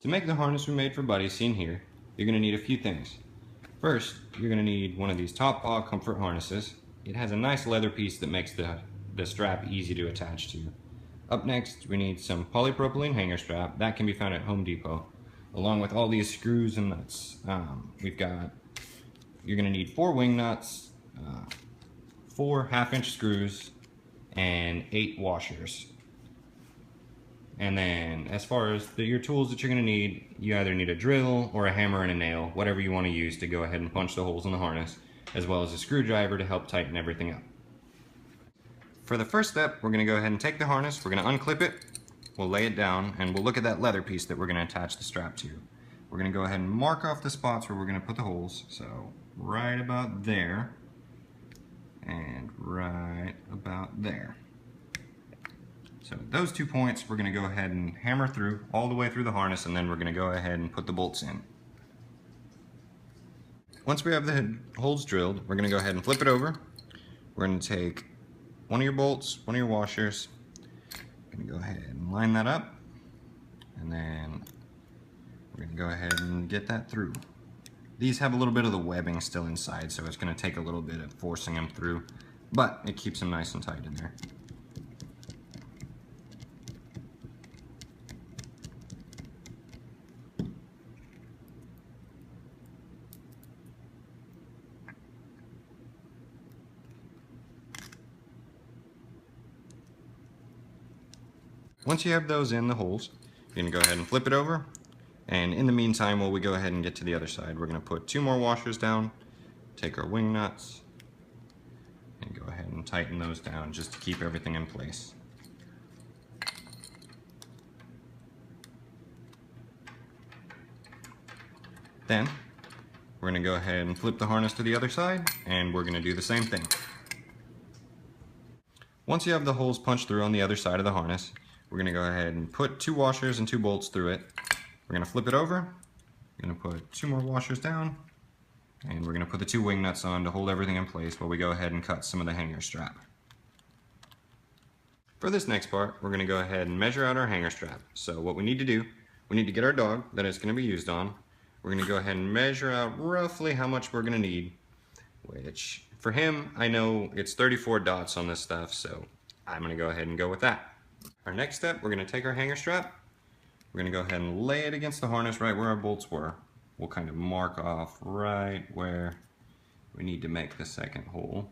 To make the harness we made for Buddy seen here, you're going to need a few things. First, you're going to need one of these top paw comfort harnesses. It has a nice leather piece that makes the strap easy to attach to. Up next, we need some polypropylene hanger strap. That can be found at Home Depot, along with all these screws and nuts. You're going to need 4 wing nuts, 4 half-inch screws, and 8 washers. And then as far as your tools that you're going to need, you either need a drill or a hammer and a nail, whatever you want to use to go ahead and punch the holes in the harness, as well as a screwdriver to help tighten everything up. For the first step, we're going to go ahead and take the harness, we're going to unclip it, we'll lay it down, and we'll look at that leather piece that we're going to attach the strap to. We're going to go ahead and mark off the spots where we're going to put the holes, so right about there, and right about there. So those 2 points we're going to go ahead and hammer through all the way through the harness, and then we're going to go ahead and put the bolts in. Once we have the holes drilled, we're going to go ahead and flip it over. We're going to take one of your bolts, one of your washers. We're going to go ahead and line that up, and then we're going to go ahead and get that through. These have a little bit of the webbing still inside, so it's going to take a little bit of forcing them through, but it keeps them nice and tight in there. Once you have those in the holes, you're going to go ahead and flip it over, and in the meantime, while we go ahead and get to the other side, we're going to put 2 more washers down, take our wing nuts, and go ahead and tighten those down just to keep everything in place. Then, we're going to go ahead and flip the harness to the other side, and we're going to do the same thing. Once you have the holes punched through on the other side of the harness, we're going to go ahead and put 2 washers and 2 bolts through it. We're going to flip it over, we're going to put 2 more washers down, and we're going to put the 2 wing nuts on to hold everything in place while we go ahead and cut some of the hanger strap. For this next part, we're going to go ahead and measure out our hanger strap. So what we need to do, we need to get our dog that it's going to be used on. We're going to go ahead and measure out roughly how much we're going to need, which for him, I know it's 34 dots on this stuff, so I'm going to go ahead and go with that. Our next step, we're going to take our hanger strap, we're going to go ahead and lay it against the harness right where our bolts were. We'll kind of mark off right where we need to make the second hole.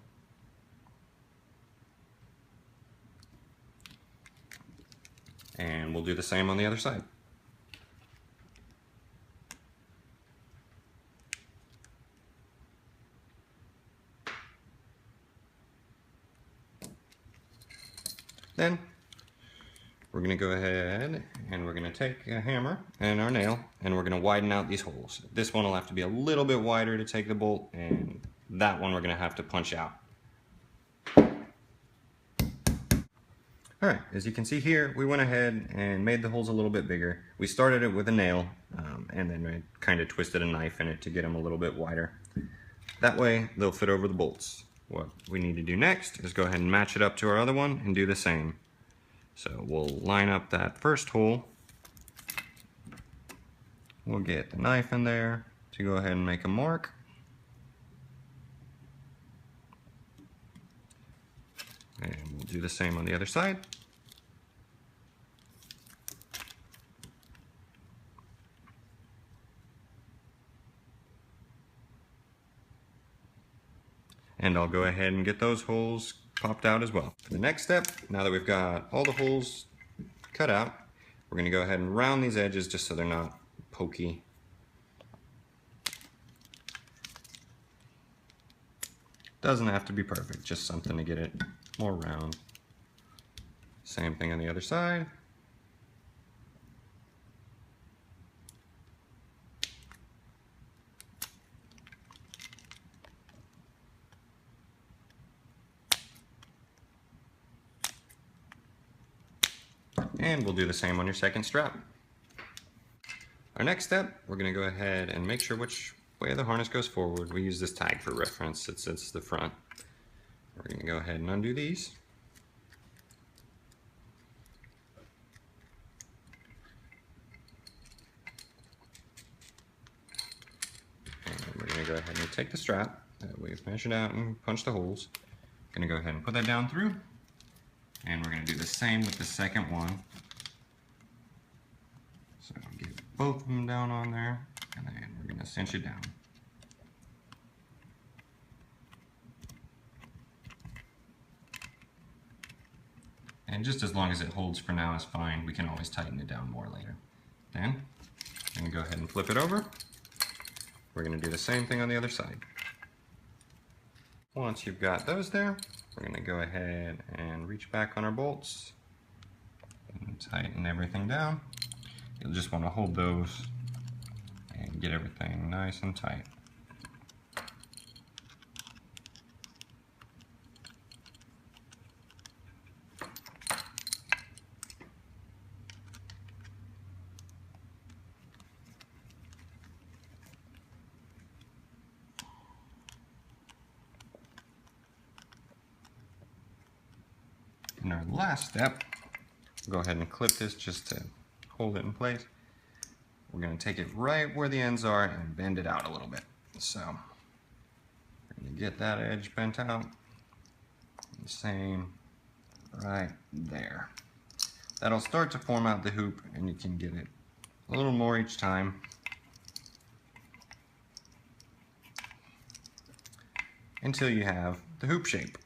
And we'll do the same on the other side. Then we're going to go ahead and we're going to take a hammer and our nail and we're going to widen out these holes. This one will have to be a little bit wider to take the bolt, and that one we're going to have to punch out. Alright, as you can see here, we went ahead and made the holes a little bit bigger. We started it with a nail and then I kind of twisted a knife in it to get them a little bit wider. That way they'll fit over the bolts. What we need to do next is go ahead and match it up to our other one and do the same. So we'll line up that first hole. We'll get the knife in there to go ahead and make a mark. And we'll do the same on the other side. And I'll go ahead and get those holes popped out as well. For the next step, now that we've got all the holes cut out, we're going to go ahead and round these edges just so they're not pokey. Doesn't have to be perfect, just something to get it more round. Same thing on the other side. And we'll do the same on your second strap. Our next step, we're going to go ahead and make sure which way the harness goes forward. We use this tag for reference, it's the front. We're going to go ahead and undo these. go ahead and take the strap that we've measured out and punched the holes. Gonna go ahead and put that down through, and we're gonna do the same with the second one. So get both of them down on there, and then we're gonna cinch it down. And just as long as it holds for now is fine. We can always tighten it down more later. Then I'm gonna go ahead and flip it over. We're gonna do the same thing on the other side. Once you've got those there, we're gonna go ahead and reach back on our bolts and tighten everything down. You'll just wanna hold those and get everything nice and tight. In our last step, go ahead and clip this just to hold it in place. We're going to take it right where the ends are and bend it out a little bit. So we're going to get that edge bent out. The same right there. That'll start to form out the hoop, and you can get it a little more each time. Until you have the hoop shape.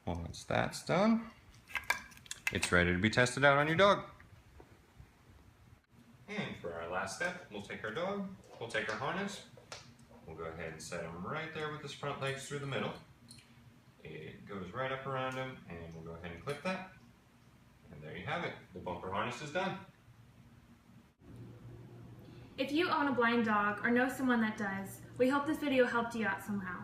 Once that's done, it's ready to be tested out on your dog. And for our last step, we'll take our dog, we'll take our harness, we'll go ahead and set him right there with his front legs through the middle. It goes right up around him, and we'll go ahead and clip that. And there you have it. The bumper harness is done. If you own a blind dog or know someone that does, we hope this video helped you out somehow.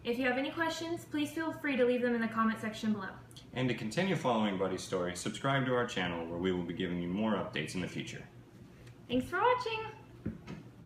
If you have any questions, please feel free to leave them in the comment section below. And to continue following Buddy's story, subscribe to our channel where we will be giving you more updates in the future. Thanks for watching!